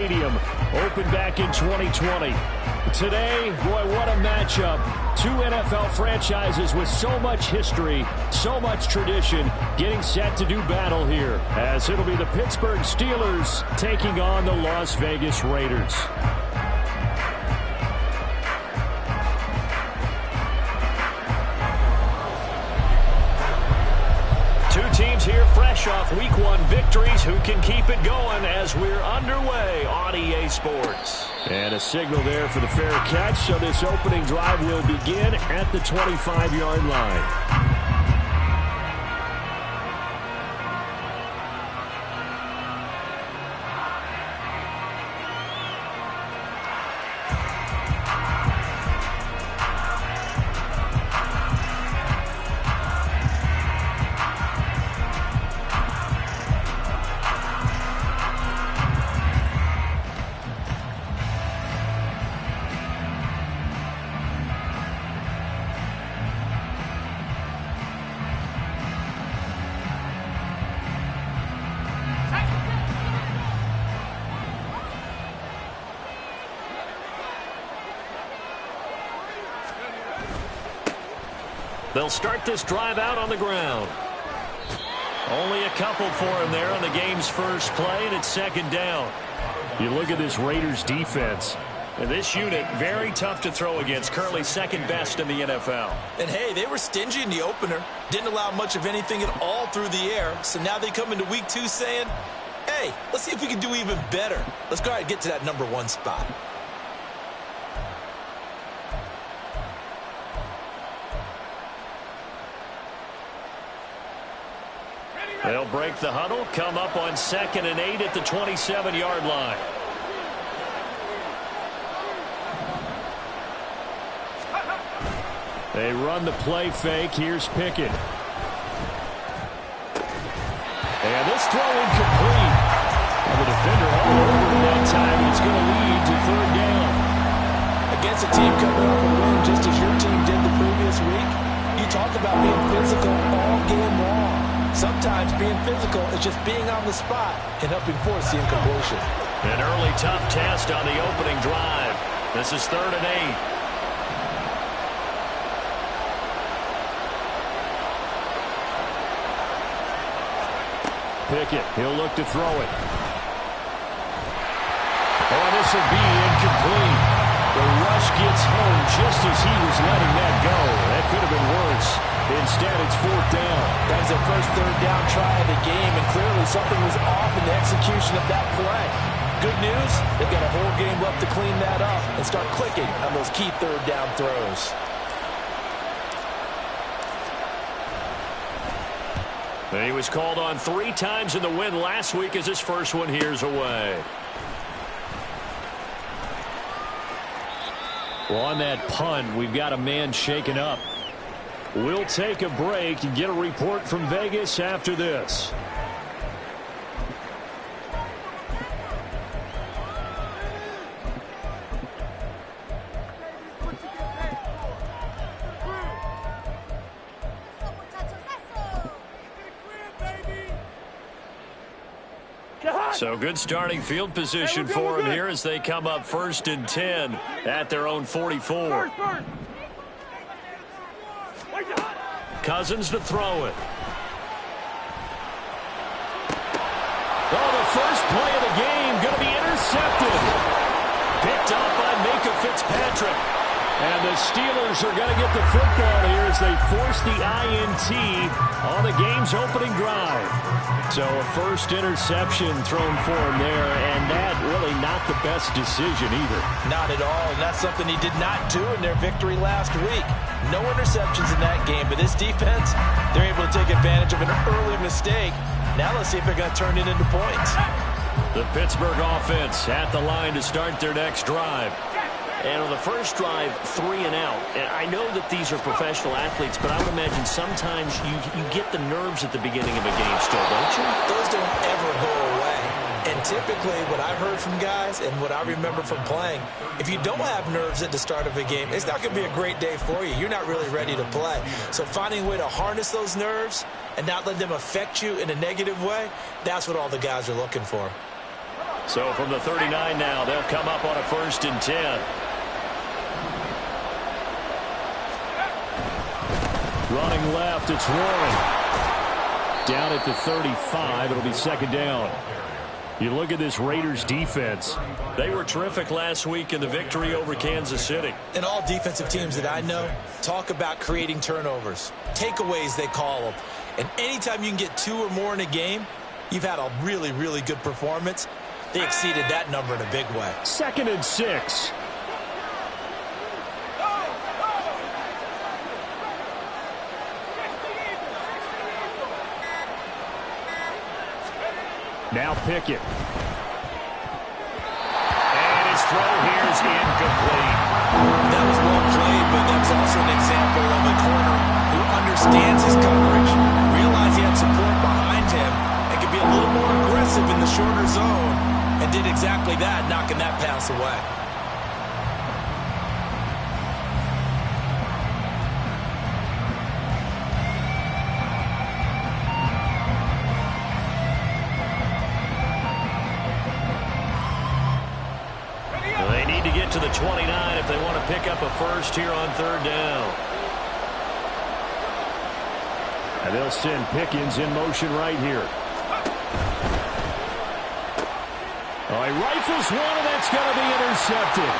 Stadium opened back in 2020. Today, boy, what a matchup. Two NFL franchises with so much history, so much tradition, getting set to do battle here, as it'll be the Pittsburgh Steelers taking on the Las Vegas Raiders. Teams here fresh off Week 1 victories. Who can keep it going as we're underway on EA Sports? And a signal there for the fair catch, so this opening drive will begin at the 25-yard line. They'll start this drive out on the ground. Only a couple for him there on the game's first play, and it's second down. You look at this Raiders defense. And this unit, very tough to throw against, currently second best in the NFL. And, hey, they were stingy in the opener. Didn't allow much of anything at all through the air. So now they come into Week 2 saying, hey, let's see if we can do even better. Let's go ahead and get to that number 1 spot. They'll break the huddle, come up on 2nd and 8 at the 27-yard line. They run the play fake. Here's Pickett. And this throw incomplete. And the defender all over him that time, and it's going to lead to 3rd down. Against a team coming off a win, just as your team did the previous week, you talk about being physical all game long. Sometimes being physical is just being on the spot and helping force the incompletion. An early tough test on the opening drive. This is 3rd and 8. Pickett, he'll look to throw it. Oh, this will be incomplete. The rush gets home just as he was letting that go. That could have been worse. Instead, it's 4th down. That was their first 3rd down try of the game, and clearly something was off in the execution of that play. Good news, they've got a whole game left to clean that up and start clicking on those key 3rd down throws. He was called on 3 times in the win last week as his first one here's away. Well, on that punt, we've got a man shaken up. We'll take a break and get a report from Vegas after this. So good starting field position for him here as they come up 1st and 10 at their own 44. Cousins to throw it. Oh, the first play of the game going to be intercepted. Picked up by Minkah Fitzpatrick. And the Steelers are going to get the football here as they force the INT on the game's opening drive. So a first interception thrown for him there, and that really not the best decision either. Not at all, and that's something he did not do in their victory last week. No interceptions in that game, but this defense, they're able to take advantage of an early mistake. Now let's see if they're going to turn it into points. The Pittsburgh offense at the line to start their next drive. And on the first drive, 3 and out. And I know that these are professional athletes, but I would imagine sometimes you get the nerves at the beginning of a game still, don't you? Those don't ever go away. And typically what I've heard from guys and what I remember from playing, if you don't have nerves at the start of a game, it's not going to be a great day for you. You're not really ready to play. So finding a way to harness those nerves and not let them affect you in a negative way, that's what all the guys are looking for. So from the 39 now, they'll come up on a 1st and 10. Running left, it's Warren. Down at the 35, it'll be 2nd down. You look at this Raiders defense. They were terrific last week in the victory over Kansas City. And all defensive teams that I know talk about creating turnovers. Takeaways, they call them. And anytime you can get 2 or more in a game, you've had a really, really good performance. They exceeded that number in a big way. 2nd and 6. Now Pickett. And his throw here is incomplete. That was well played, but that's also an example of a corner who understands his coverage, realized he had support behind him, and could be a little more aggressive in the shorter zone, and did exactly that, knocking that pass away. They need to get to the 29 if they want to pick up a 1st here on 3rd down. And they'll send Pickens in motion right here. Oh, he rifles one, and that's going to be intercepted.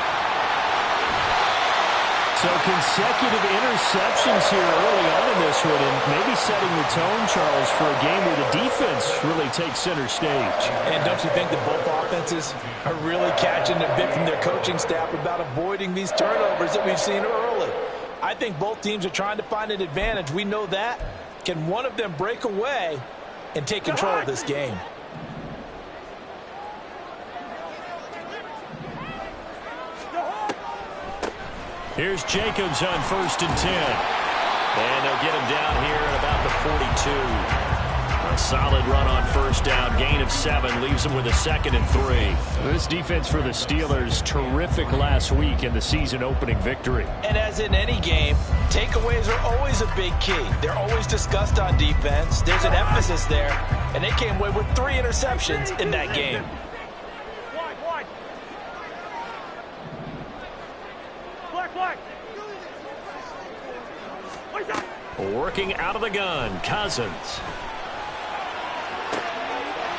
So consecutive interceptions here early on in this one, and maybe setting the tone, Charles, for a game where the defense really takes center stage. And don't you think that both offenses are really catching a bit from their coaching staff about avoiding these turnovers that we've seen early? I think both teams are trying to find an advantage. We know that. Can one of them break away and take control of this game? Here's Jacobs on 1st and 10. And they'll get him down here at about the 42. A solid run on 1st down. Gain of 7 leaves them with a 2nd and 3. This defense for the Steelers, terrific last week in the season-opening victory. And as in any game, takeaways are always a big key. They're always discussed on defense. There's an emphasis there. And they came away with 3 interceptions in that game. Working out of the gun, Cousins.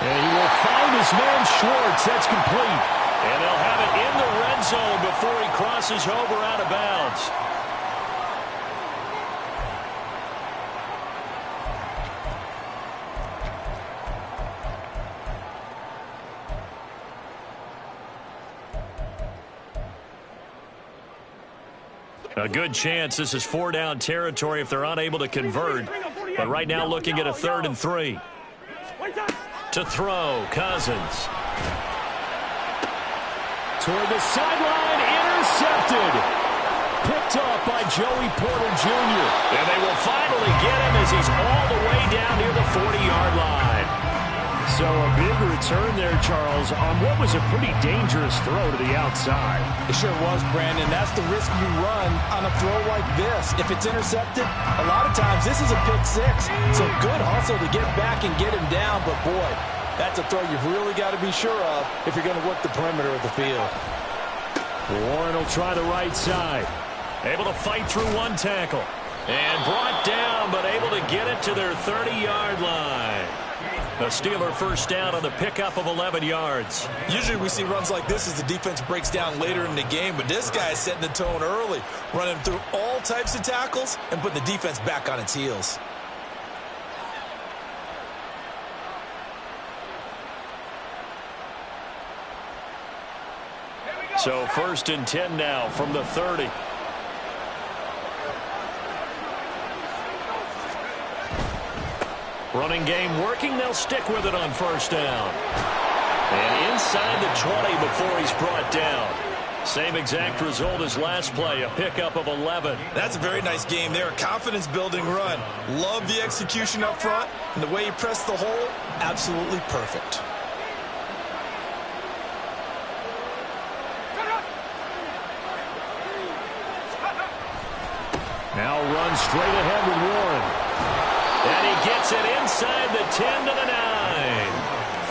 And he will find his man Schwartz. That's complete. And they'll have it in the red zone before he crosses over out of bounds. A good chance this is 4-down territory if they're unable to convert. But right now looking at a 3rd and 3. To throw, Cousins. Toward the sideline, intercepted. Picked up by Joey Porter Jr. And they will finally get him as he's all the way down near the 40-yard line. So a big return there, Charles, on what was a pretty dangerous throw to the outside. It sure was, Brandon. That's the risk you run on a throw like this. If it's intercepted, a lot of times this is a pick 6. So good hustle to get back and get him down. But, boy, that's a throw you've really got to be sure of if you're going to work the perimeter of the field. Warren will try the right side. Able to fight through one tackle. And brought down, but able to get it to their 30-yard line. A Steeler 1st down on the pickup of 11 yards. Usually we see runs like this as the defense breaks down later in the game, but this guy is setting the tone early, running through all types of tackles and putting the defense back on its heels. So 1st and 10 now from the 30. Running game working. They'll stick with it on 1st down. And inside the 20 before he's brought down. Same exact result as last play, a pickup of 11. That's a very nice game there, a confidence-building run. Love the execution up front, and the way he pressed the hole, absolutely perfect. Now run straight ahead with Warren. And he gets it inside the 10 to the 9.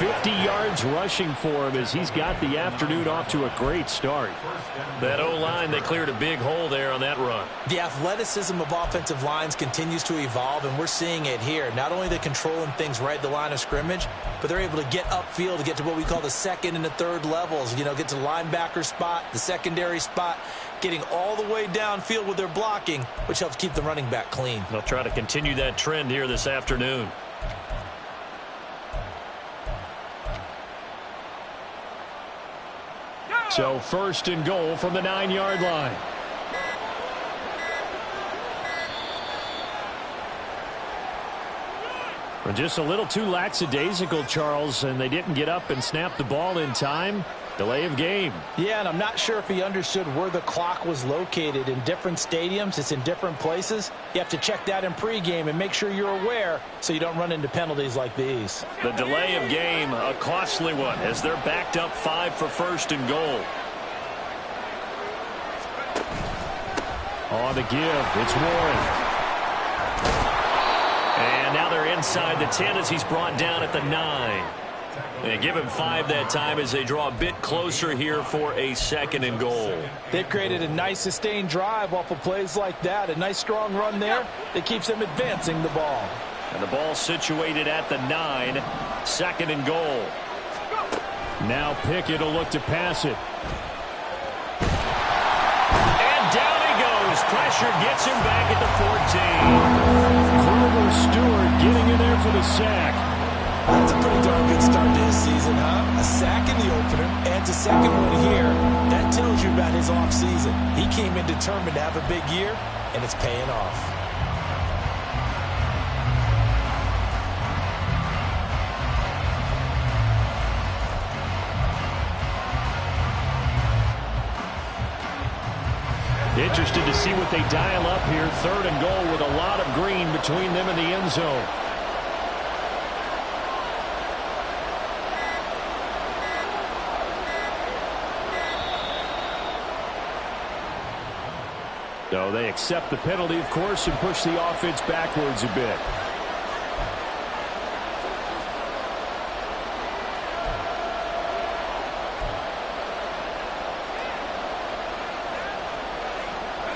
50 yards rushing for him as he's got the afternoon off to a great start. That O-line, they cleared a big hole there on that run. The athleticism of offensive lines continues to evolve, and we're seeing it here. Not only are they controlling things right at the line of scrimmage, but they're able to get upfield to get to what we call the second and the third levels. You know, get to the linebacker spot, the secondary spot, getting all the way downfield with their blocking, which helps keep the running back clean. They'll try to continue that trend here this afternoon. So 1st and goal from the 9-yard line. We're just a little too lackadaisical, Charles, and they didn't get up and snap the ball in time. Delay of game. Yeah, and I'm not sure if he understood where the clock was located. In different stadiums, it's in different places. You have to check that in pregame and make sure you're aware so you don't run into penalties like these. The delay of game, a costly one, as they're backed up 5 for 1st and goal. On the give, it's Warren. And now they're inside the 10 as he's brought down at the 9. They give him 5 that time as they draw a bit closer here for a 2nd and goal. They've created a nice sustained drive off of plays like that. A nice strong run there that keeps them advancing the ball. And the ball situated at the 9. 2nd and goal. Now Pickett will look to pass it. And down he goes. Pressure gets him back at the 14. Grover Stewart getting in there for the sack. That's a pretty darn good start to his season, huh? A sack in the opener, adds a second one here. That tells you about his offseason. He came in determined to have a big year, and it's paying off. Interested to see what they dial up here. 3rd and goal with a lot of green between them and the end zone. So they accept the penalty, of course, and push the offense backwards a bit.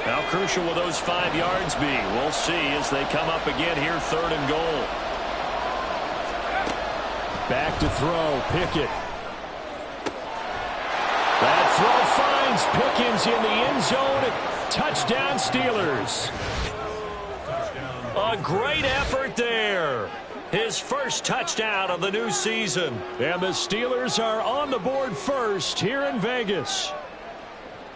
How crucial will those 5 yards be? We'll see as they come up again here, 3rd and goal. Back to throw, Pickett. That throw finds Pickens in the end zone. Touchdown, Steelers. A great effort there. His first touchdown of the new season. And the Steelers are on the board first here in Vegas.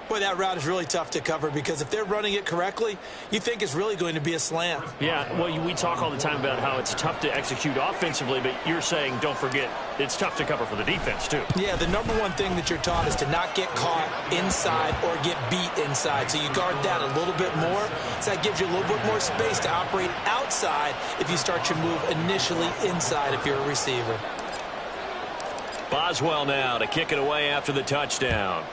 Boy, that route is really tough to cover because if they're running it correctly, you think it's really going to be a slant. Yeah, well, we talk all the time about how it's tough to execute offensively, but you're saying, don't forget, it's tough to cover for the defense, too. Yeah, the number one thing that you're taught is to not get caught inside or get beat inside. So you guard that a little bit more. So that gives you a little bit more space to operate outside if you start your move initially inside if you're a receiver. Boswell now to kick it away after the touchdown.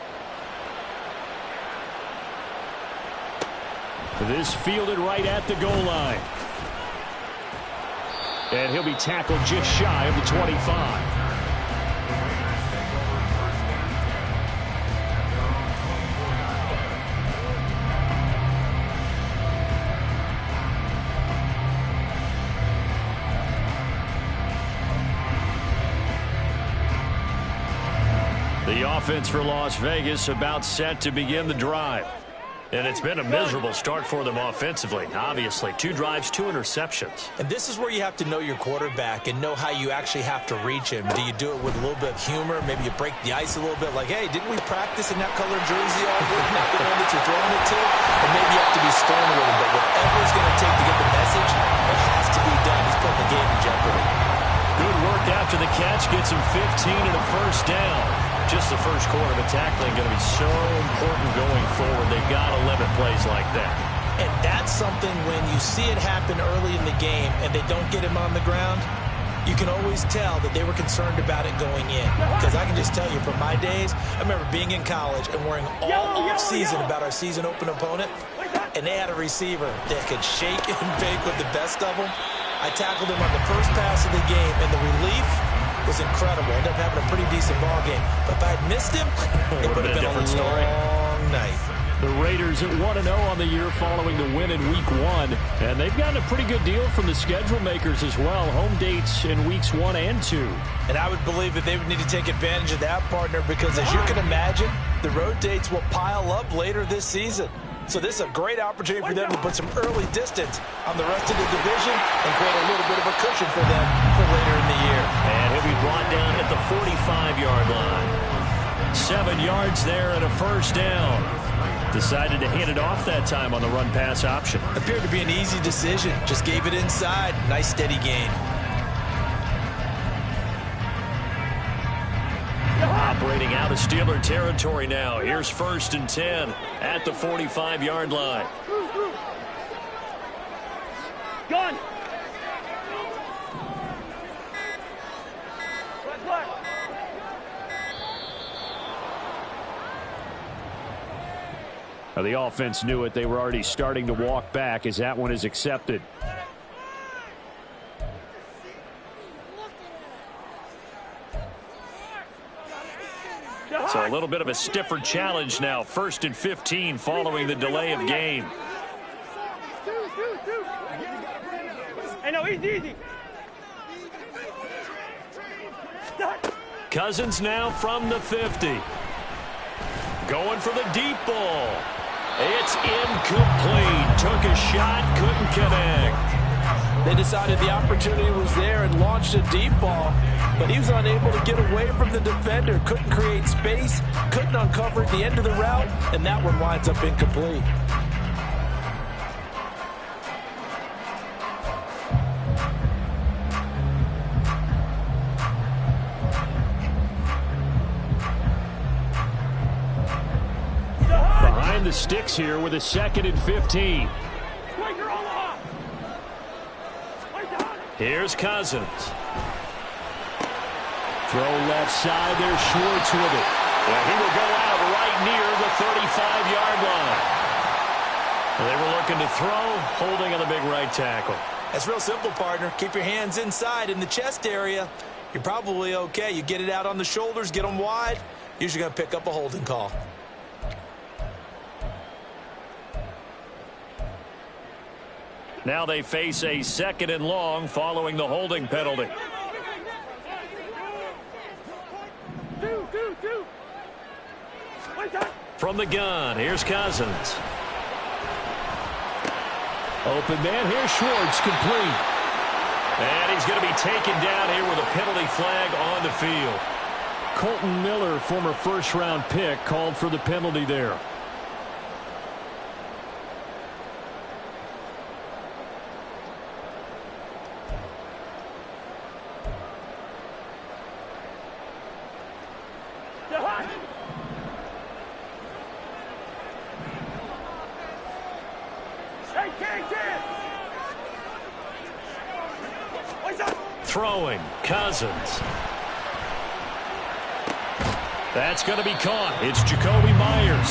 This fielded right at the goal line. And he'll be tackled just shy of the 25. The offense for Las Vegas about set to begin the drive. And it's been a miserable start for them offensively. Obviously, 2 drives, 2 interceptions. And this is where you have to know your quarterback and know how you actually have to reach him. Do you do it with a little bit of humor? Maybe you break the ice a little bit like, hey, didn't we practice in that colored jersey all week? Not the one that you're throwing it to? And maybe you have to be stern with him. But whatever it's going to take to get the message, it has to be done. He's putting the game in jeopardy. Good work after the catch. Gets him 15 and a first down. Just the first quarter, but tackling going to be so important going forward. They've got to limit plays like that. And that's something when you see it happen early in the game and they don't get him on the ground, you can always tell that they were concerned about it going in. Because I can just tell you from my days, I remember being in college and worrying all off-season about our season open opponent, and they had a receiver that could shake and bake with the best of them. I tackled him on the first pass of the game, and the relief was incredible. Ended up having a pretty decent ball game. But if I had missed him, it would have been a different story. long night. The Raiders at 1-0 on the year following the win in Week 1. And they've gotten a pretty good deal from the schedule makers as well. Home dates in Weeks 1 and 2. And I would believe that they would need to take advantage of that, partner, because as you can imagine, the road dates will pile up later this season. So this is a great opportunity for them to put some early distance on the rest of the division and create a little bit of a cushion for them for later in the year. And he'll be brought down at the 45-yard line. 7 yards there and a first down. Decided to hand it off that time on the run-pass option. Appeared to be an easy decision. Just gave it inside. Nice steady gain. Operating out of Steeler territory now. Here's 1st and 10 at the 45-yard line. Gun. Now, the offense knew it. They were already starting to walk back as that one is accepted. So a little bit of a stiffer challenge now. 1st and 15 following the delay of game. Hey, no, easy. Cousins now from the 50. Going for the deep ball. It's incomplete. Took a shot, couldn't connect. They decided the opportunity was there and launched a deep ball, but he was unable to get away from the defender. Couldn't create space, couldn't uncover at the end of the route, and that one winds up incomplete. Behind the sticks here with a 2nd and 15. Here's Cousins. Throw left side. There's Schwartz with it. Well, he will go out right near the 35-yard line. They were looking to throw, holding on the big right tackle. That's real simple, partner. Keep your hands inside in the chest area. You're probably okay. You get it out on the shoulders, get them wide. Usually going to pick up a holding call. Now they face a 2nd and long following the holding penalty. From the gun, here's Cousins. Open man. Here's Schwartz, complete. And he's going to be taken down here with a penalty flag on the field. Colton Miller, former first-round pick, called for the penalty there. Throwing, Cousins. That's going to be caught. It's Jakobi Meyers.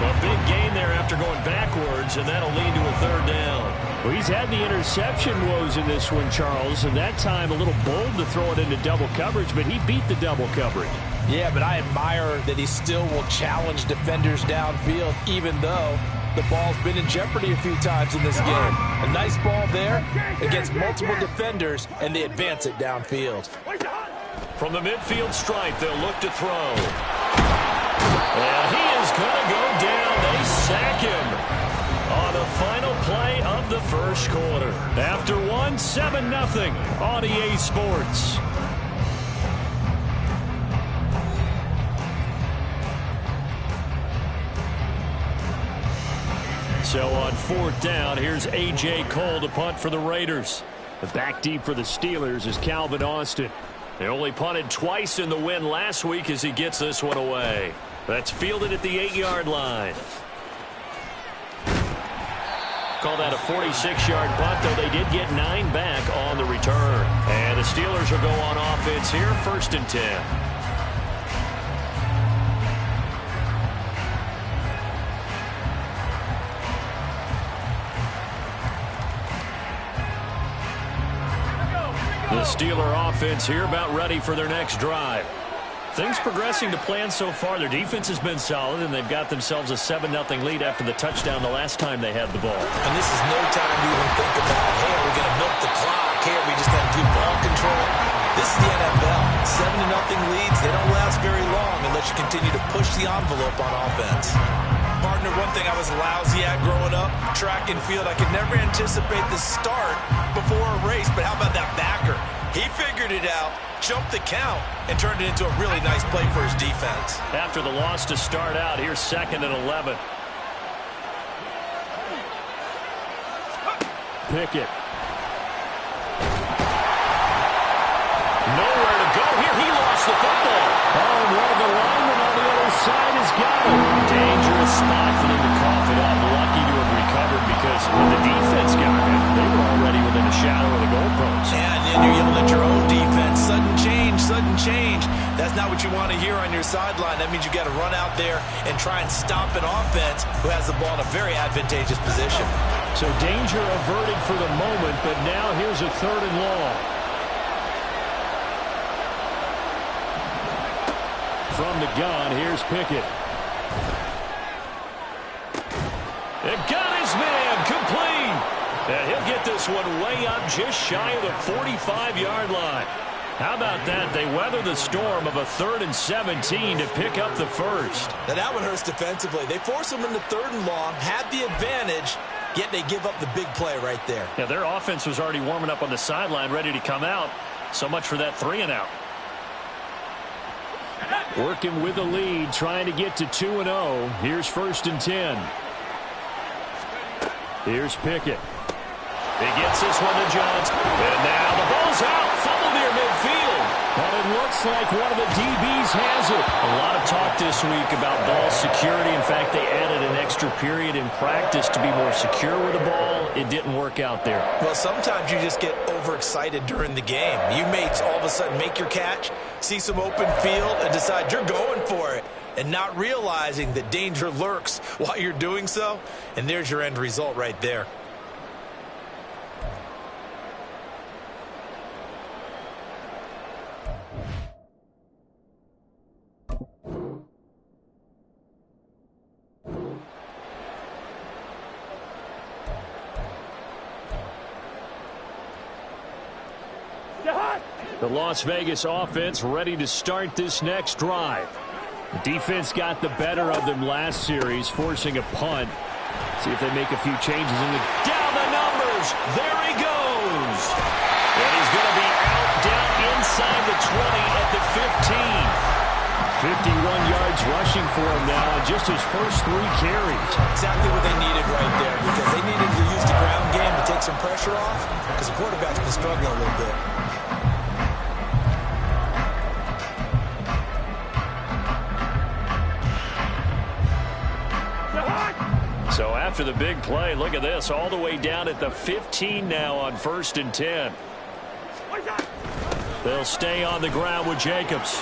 A big gain there after going backwards, and that'll lead to a 3rd down. Well, he's had the interception woes in this one, Charles, and that time a little bold to throw it into double coverage, but he beat the double coverage. Yeah, but I admire that he still will challenge defenders downfield, even though the ball's been in jeopardy a few times in this game. A nice ball there against multiple defenders, and they advance it downfield. From the midfield stripe, they'll look to throw. And he is going to go down. They sack him on the final play of the first quarter. After 7-0 on EA Sports. So on 4th down, here's A.J. Cole to punt for the Raiders. The back deep for the Steelers is Calvin Austin. They only punted twice in the win last week as he gets this one away. That's fielded at the 8-yard line. Call that a 46-yard punt, though they did get 9 back on the return. And the Steelers will go on offense here, 1st and 10. The Steeler offense here about ready for their next drive. Things progressing to plan so far. Their defense has been solid, and they've got themselves a 7-0 lead after the touchdown the last time they had the ball. And this is no time to even think about, hey, are we going to milk the clock? Hey, we just have good ball control. This is the NFL. 7-0 leads, they don't last very long unless you continue to push the envelope on offense. Partner, one thing I was lousy at growing up, track and field. I could never anticipate the start before a race, but how about that backer? He figured it out, jumped the count, and turned it into a really nice play for his defense. After the loss to start out, here's 2nd and 11. Pickett. Nowhere to go here. He lost the football. Oh, and one of the linemen on the other side has got it. Dangerous spot for them to cough it up. Lucky to have recovered because when the defense got it, they were already within a shadow of the goalpost. And then you're yelling at your own defense. Sudden change, sudden change. That's not what you want to hear on your sideline. That means you got to run out there and try and stop an offense who has the ball in a very advantageous position. So danger averted for the moment, but now here's a 3rd and long. From the gun, here's Pickett. It got his man complete. And he'll get this one way up just shy of the 45-yard line. How about that? They weather the storm of a 3rd and 17 to pick up the first. Now that one hurts defensively. They force them into 3rd and long, had the advantage, yet they give up the big play right there. Yeah, their offense was already warming up on the sideline, ready to come out. So much for that 3-and-out. Working with the lead, trying to get to 2-0. Here's 1st and 10. Here's Pickett. He gets this one to Jones. And now the ball's out. Fumble near midfield. But it looks like one of the DBs has it. A lot of talk this week about ball security. In fact, they added an extra period in practice to be more secure with the ball. It didn't work out there. Well, sometimes you just get overexcited during the game. You may all of a sudden make your catch, see some open field, and decide you're going for it, and not realizing that danger lurks while you're doing so. And there's your end result right there. The Las Vegas offense ready to start this next drive. The defense got the better of them last series, forcing a punt. See if they make a few changes in the... Down the numbers. There he goes. And he's going to be out down inside the 20 at the 15. 51 yards rushing for him now in just his first 3 carries. Exactly what they needed right there, because they needed to use the ground game to take some pressure off, because the quarterback's been struggling a little bit. So after the big play, look at this, all the way down at the 15 now on 1st and 10. They'll stay on the ground with Jacobs.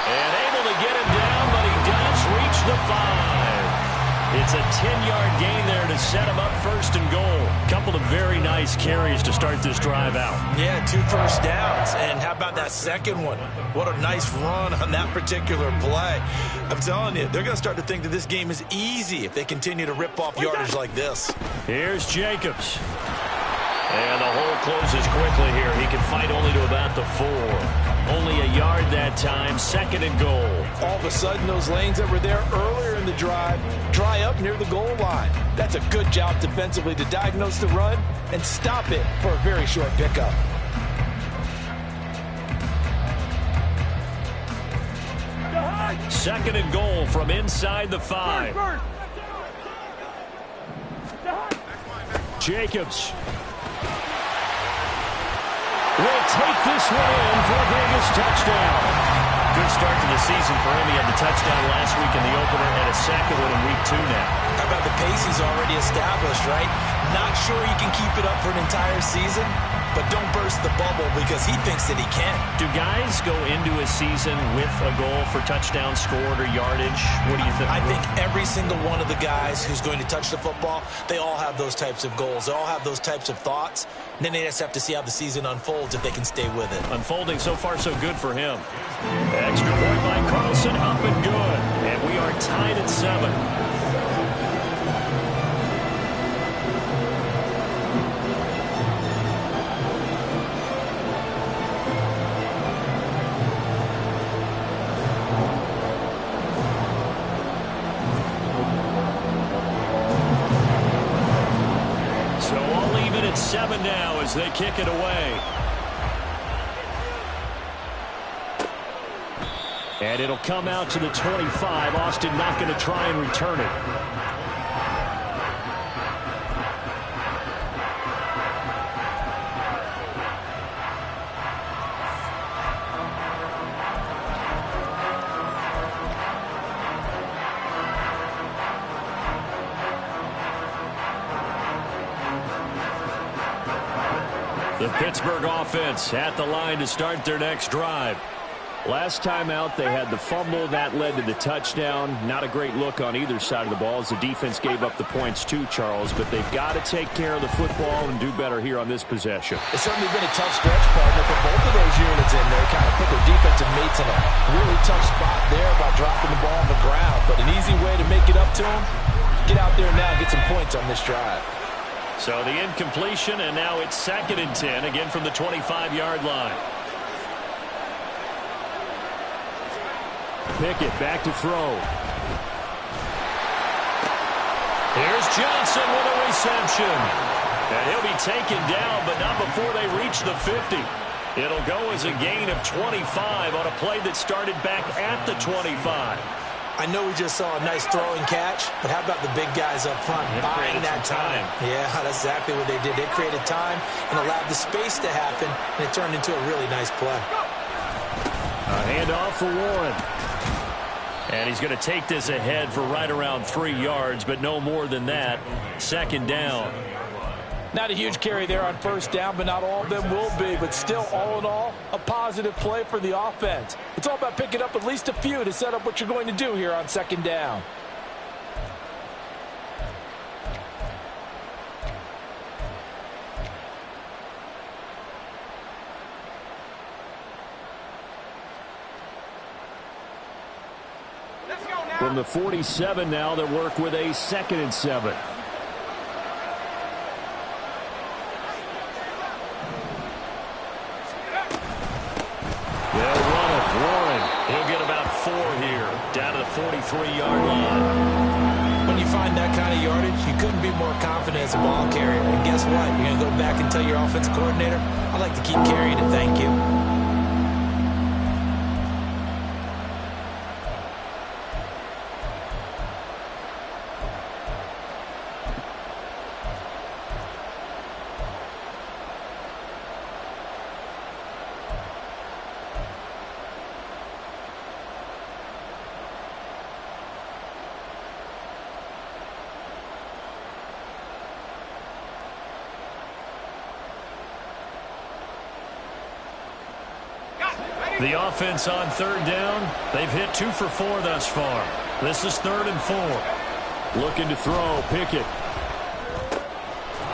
And able to get him down, but he does reach the 5. It's a 10-yard gain there to set him up 1st and goal. Couple of very nice carries to start this drive out. Yeah, 2 first downs. And how about that second one? What a nice run on that particular play. I'm telling you, they're going to start to think that this game is easy if they continue to rip off yardage like this. Here's Jacobs. And the hole closes quickly here. He can fight only to about the 4. Only a yard that time, 2nd and goal. All of a sudden, those lanes that were there earlier in the drive dry up near the goal line. That's a good job defensively to diagnose the run and stop it for a very short pickup. Second and goal from inside the 5. Jacobs will take this one in for a Vegas touchdown. Good start to the season for him. He had the touchdown last week in the opener and a second one in week 2 now. How about the pace he's already established, right? Not sure he can keep it up for an entire season, but don't burst the bubble because he thinks that he can. Do guys go into a season with a goal for touchdown scored or yardage? What do you think? I think every single one of the guys who's going to touch the football, they all have those types of goals. They all have those types of thoughts. And then they just have to see how the season unfolds if they can stay with it. Unfolding so far so good for him. Extra point by Carlson, up and good. And we are tied at 7. So all even at 7 now as they kick it away. And it'll come out to the 25. Austin not going to try and return it. The Pittsburgh offense at the line to start their next drive. Last time out, they had the fumble. That led to the touchdown. Not a great look on either side of the ball as the defense gave up the points too, Charles. But they've got to take care of the football and do better here on this possession. It's certainly been a tough stretch, partner, for both of those units in there. Kind of put their defensive mates in a really tough spot there by dropping the ball on the ground. But an easy way to make it up to them, get out there now and get some points on this drive. So the incompletion, and now it's 2nd and 10, again from the 25-yard line. Pickett back to throw. Here's Johnson with a reception. And he'll be taken down, but not before they reach the 50. It'll go as a gain of 25 on a play that started back at the 25. I know we just saw a nice throwing catch, but how about the big guys up front buying that time? Yeah, that's exactly what they did. They created time and allowed the space to happen, and it turned into a really nice play. A handoff for Warren. And he's going to take this ahead for right around 3 yards, but no more than that. 2nd down. Not a huge carry there on 1st down, but not all of them will be. But still, all in all, a positive play for the offense. It's all about picking up at least a few to set up what you're going to do here on 2nd down. From the 47 now, they work with a 2nd and 7. They'll run it. Warren, he'll get about 4 here, down to the 43-yard line. When you find that kind of yardage, you couldn't be more confident as a ball carrier. And guess what? You're going to go back and tell your offensive coordinator, I'd like to keep carrying it, thank you. The offense on 3rd down. They've hit 2 for 4 thus far. This is 3rd and 4. Looking to throw. Pickett.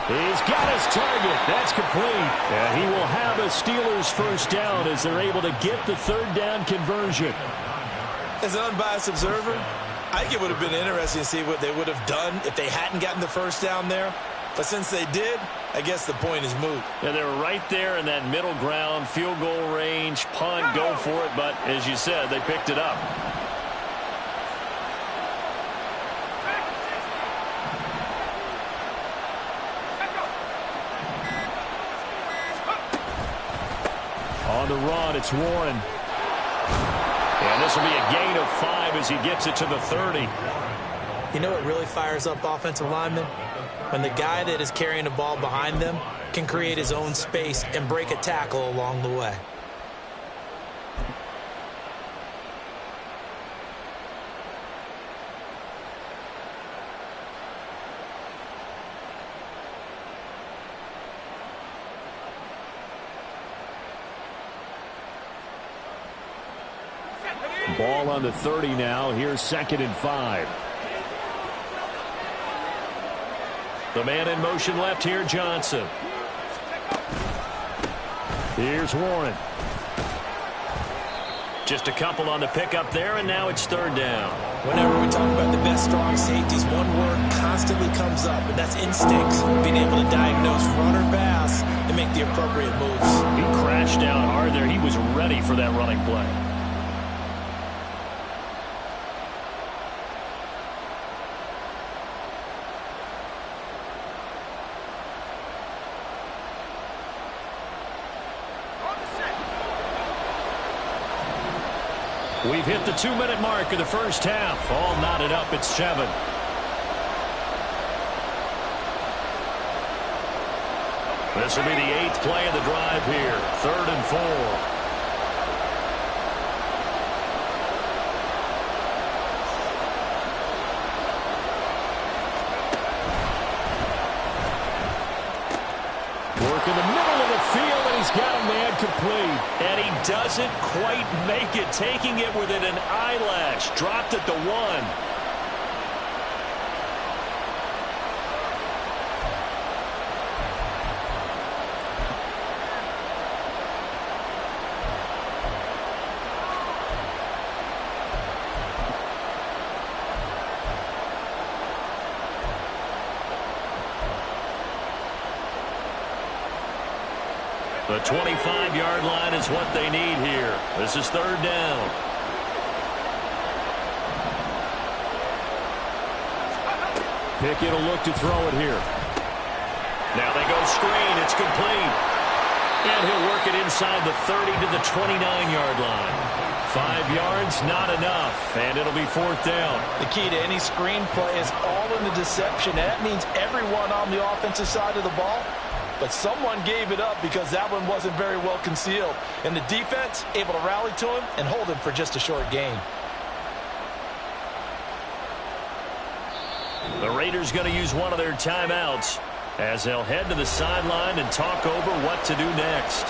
He's got his target. That's complete. And he will have a Steelers 1st down as they're able to get the 3rd down conversion. As an unbiased observer, I think it would have been interesting to see what they would have done if they hadn't gotten the 1st down there. But since they did, I guess the point is moot. Yeah, they were right there in that middle ground, field goal range, punt, go for it. But as you said, they picked it up. On the run, it's Warren. And this will be a gain of 5 as he gets it to the 30. You know what really fires up offensive linemen? When the guy that is carrying the ball behind them can create his own space and break a tackle along the way. Ball on the 30 now. Here's 2nd and 5. The man in motion left here, Johnson. Here's Warren. Just a couple on the pickup there, and now it's 3rd down. Whenever we talk about the best strong safeties, one word constantly comes up, and that's instincts. Being able to diagnose run or pass and make the appropriate moves. He crashed down hard there. He was ready for that running play. We've hit the 2-minute mark of the first half. All knotted up at 7. This will be the 8th play of the drive here. 3rd and 4. Work in the middle of the field, and he's got a man complete. And he doesn't quite make it, taking it within an eyelash. Dropped at the 1. The 25-yard line is what they need here. This is 3rd down. Pickett will look to throw it here. Now they go screen. It's complete. And he'll work it inside the 30 to the 29-yard line. 5 yards, not enough. And it'll be 4th down. The key to any screen play is all in the deception. That means everyone on the offensive side of the ball. But someone gave it up because that one wasn't very well concealed. And the defense able to rally to him and hold him for just a short gain. The Raiders going to use one of their timeouts as they'll head to the sideline and talk over what to do next.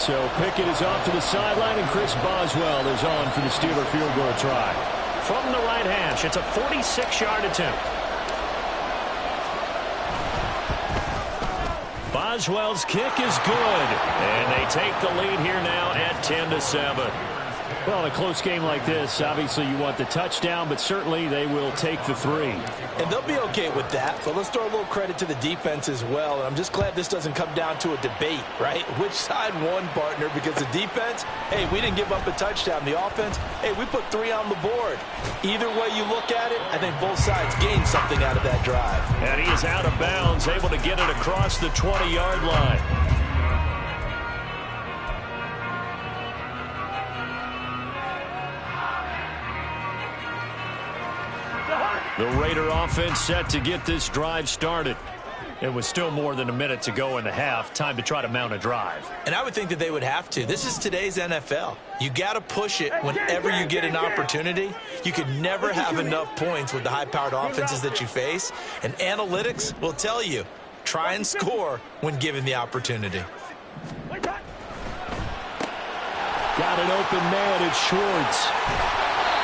So Pickett is off to the sideline, and Chris Boswell is on for the Steeler field goal try. From the right hash, it's a 46-yard attempt. Boswell's kick is good. And they take the lead here now at 10-7. Well, in a close game like this, obviously you want the touchdown, but certainly they will take the 3. And they'll be okay with that. But let's throw a little credit to the defense as well. And I'm just glad this doesn't come down to a debate, right? Which side won, partner? Because the defense, hey, we didn't give up a touchdown. The offense, hey, we put 3 on the board. Either way you look at it, I think both sides gained something out of that drive. And he is out of bounds, able to get it across the 20-yard line. The Raider offense set to get this drive started. It was still more than a minute to go in the half. Time to try to mount a drive. And I would think that they would have to. This is today's NFL. You got to push it whenever you get an opportunity. You could never have enough points with the high-powered offenses that you face. And analytics will tell you, try and score when given the opportunity. Got an open man. It's Schwartz.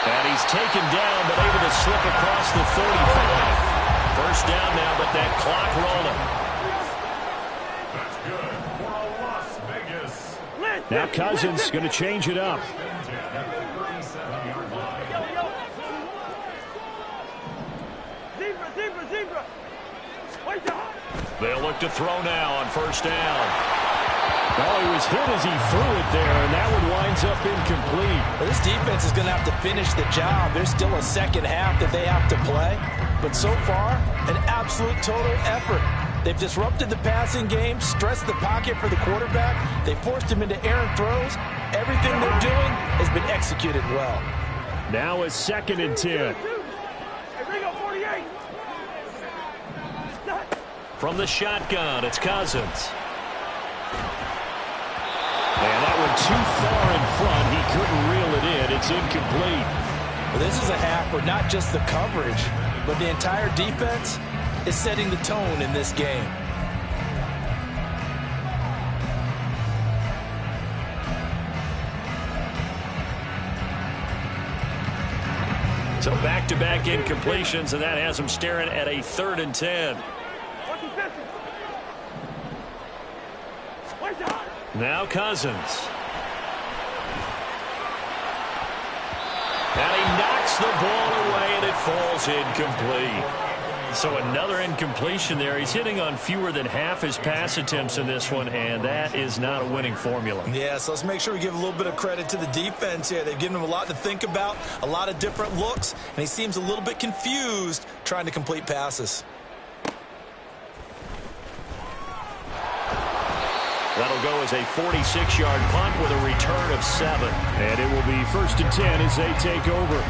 And he's taken down, but able to slip across the 35. First down now, but that clock rolling. Now Cousins going to change it up. They'll look to throw now on first down. Well, he was hit as he threw it there, and that one winds up incomplete. Well, this defense is going to have to finish the job. There's still a second half that they have to play. But so far, an absolute total effort. They've disrupted the passing game, stressed the pocket for the quarterback. They forced him into errant throws. Everything they're doing has been executed well. Now a 2nd and 10. From the shotgun, it's Cousins. And that one too far in front. He couldn't reel it in. It's incomplete. Well, this is a half where not just the coverage, but the entire defense is setting the tone in this game. So back-to-back incompletions, and that has them staring at a 3rd and 10. Now Cousins. And he knocks the ball away, and it falls incomplete. So another incompletion there. He's hitting on fewer than half his pass attempts in this one, and that is not a winning formula. Yeah, so let's make sure we give a little bit of credit to the defense here. They've given him a lot to think about, a lot of different looks, and he seems a little bit confused trying to complete passes. That'll go as a 46-yard punt with a return of 7. And it will be 1st and 10 as they take over.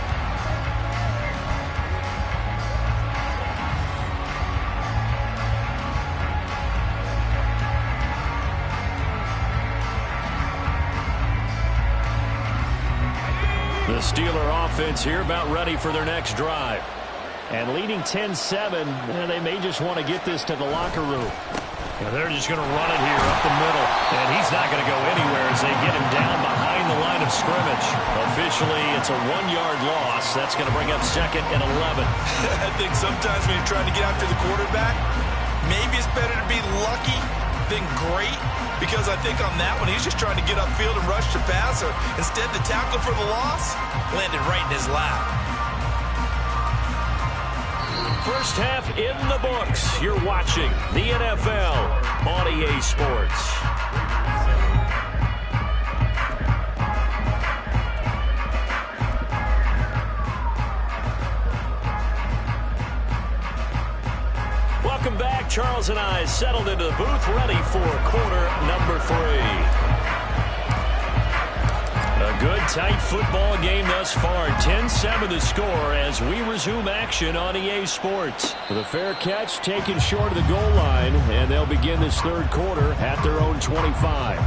The Steeler offense here about ready for their next drive. And leading 10-7, they may just want to get this to the locker room. They're just going to run it here up the middle. And he's not going to go anywhere as they get him down behind the line of scrimmage. Officially, it's a 1-yard loss. That's going to bring up 2nd and 11. I think sometimes when you're trying to get after the quarterback, maybe it's better to be lucky than great. Because I think on that one, he's just trying to get upfield and rush the passer. Instead, the tackle for the loss landed right in his lap. First half in the books. You're watching the NFL on EA Sports. Welcome back. Charles and I settled into the booth, ready for quarter number 3. A good, tight football game thus far. 10-7 the score as we resume action on EA Sports. With a fair catch taken short of the goal line, and they'll begin this 3rd quarter at their own 25.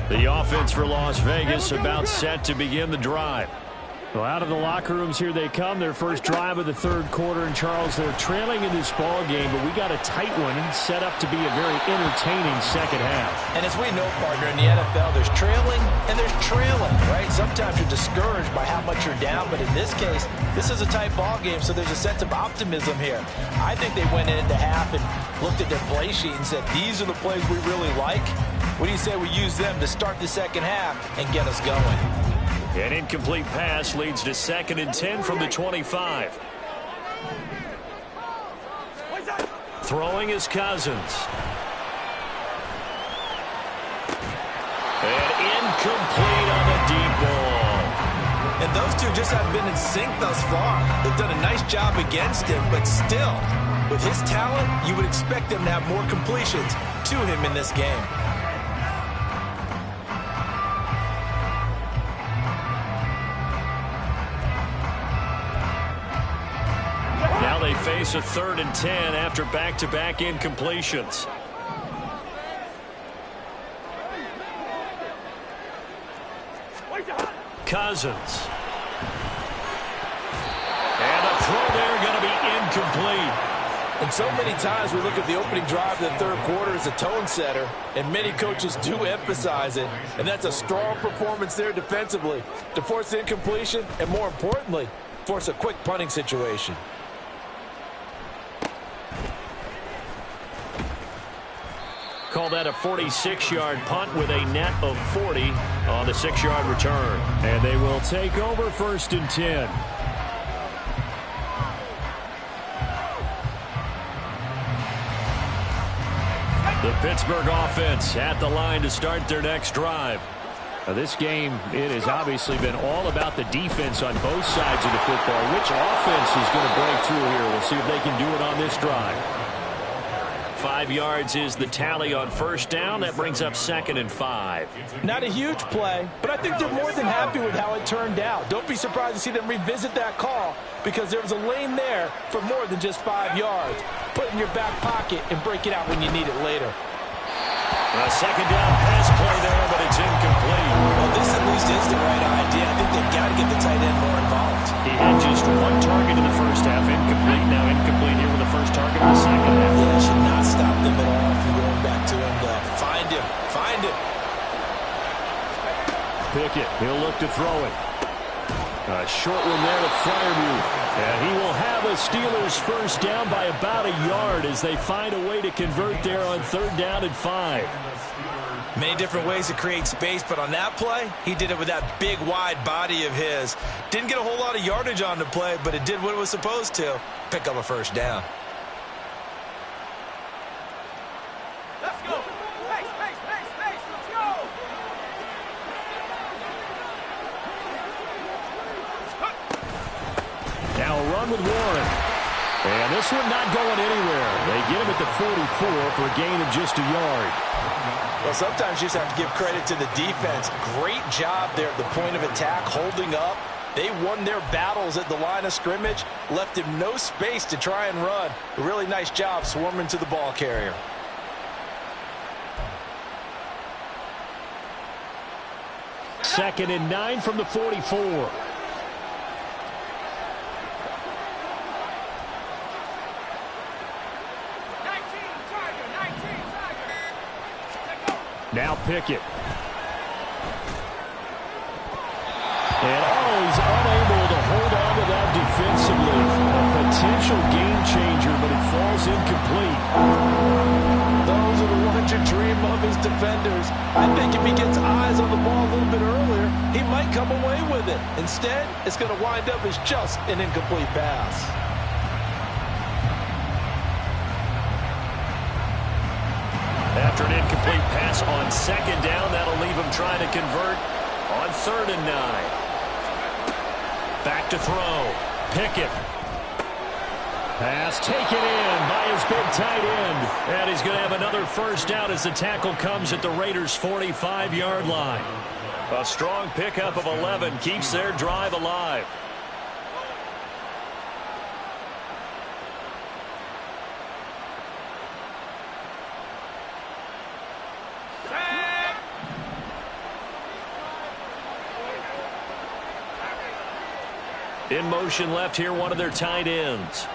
The offense for Las Vegas about set to begin the drive. Well, out of the locker rooms here they come. Their first drive of the 3rd quarter. And, Charles, they're trailing in this ball game, but we got a tight one set up to be a very entertaining second half. And as we know, partner, in the NFL, there's trailing and there's trailing, right? Sometimes you're discouraged by how much you're down, but in this case, this is a tight ball game, so there's a sense of optimism here. I think they went into half and looked at their play sheet and said, these are the plays we really like. What do you say we use them to start the second half and get us going? An incomplete pass leads to 2nd and 10 from the 25. Throwing is Cousins. And incomplete on the deep ball. And those two just haven't been in sync thus far. They've done a nice job against him, but still, with his talent, you would expect them to have more completions to him in this game. Now they face a 3rd and 10 after back-to-back incompletions. Cousins. And a throw there going to be incomplete. And so many times we look at the opening drive of the 3rd quarter as a tone setter, and many coaches do emphasize it, and that's a strong performance there defensively to force incompletion and, more importantly, force a quick punting situation. Call that a 46-yard punt with a net of 40 on the 6-yard return. And they will take over 1st and 10. The Pittsburgh offense at the line to start their next drive. Now this game, it has obviously been all about the defense on both sides of the football. Which offense is going to break through here? We'll see if they can do it on this drive. 5 yards is the tally on 1st down. That brings up 2nd and 5. Not a huge play, but I think they're more than happy with how it turned out. Don't be surprised to see them revisit that call because there was a lane there for more than just 5 yards. Put it in your back pocket and break it out when you need it later. A 2nd down pass play there, but it's incomplete. Well, this at least is the right idea. I think they've got to get the tight end more involved. He had just 1 target in the 1st Pickett. He'll look to throw it. A short one there to Freiermuth. And he will have a Steelers first down by about a yard as they find a way to convert there on 3rd down and 5. Many different ways to create space, but on that play, he did it with that big, wide body of his. Didn't get a whole lot of yardage on the play, but it did what it was supposed to. Pick up a first down. Let's go. Pace. Let's go. Now a run with Warren. And this one not going anywhere. They get him at the 44 for a gain of just a yard. Well, sometimes you just have to give credit to the defense. Great job there at the point of attack, holding up. They won their battles at the line of scrimmage, left him no space to try and run. A really nice job swarming to the ball carrier. Second and 9 from the 44. Now Pickett. And he's unable to hold on to that defensively. A potential game changer, but it falls incomplete. Those are the ones you dream of as defenders. I think if he gets eyes on the ball a little bit earlier, he might come away with it. Instead, it's going to wind up as just an incomplete pass. After an incomplete pass on 2nd down, that'll leave him trying to convert on 3rd and 9. Back to throw. Pickett. Pass taken in by his big tight end. And he's going to have another first down as the tackle comes at the Raiders' 45-yard line. A strong pickup of 11 keeps their drive alive. In motion left here, one of their tight ends.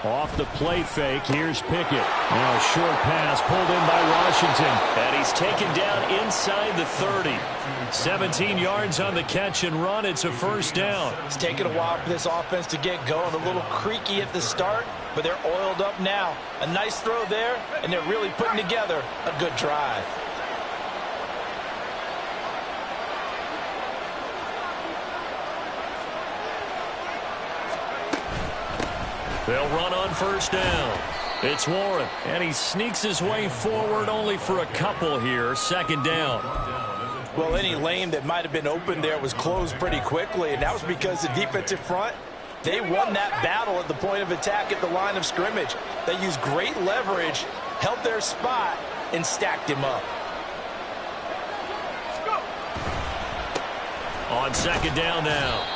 Off the play fake, here's Pickett. Now a short pass pulled in by Washington. And he's taken down inside the 30. 17 yards on the catch and run. It's a first down. It's taken a while for this offense to get going. A little creaky at the start, but they're oiled up now. A nice throw there, and they're really putting together a good drive. They'll run on first down. It's Warren. And he sneaks his way forward only for a couple here. 2nd down. Well, any lane that might have been open there was closed pretty quickly, and that was because the defensive front, they won that battle at the point of attack at the line of scrimmage. They used great leverage, held their spot, and stacked him up. On 2nd down now.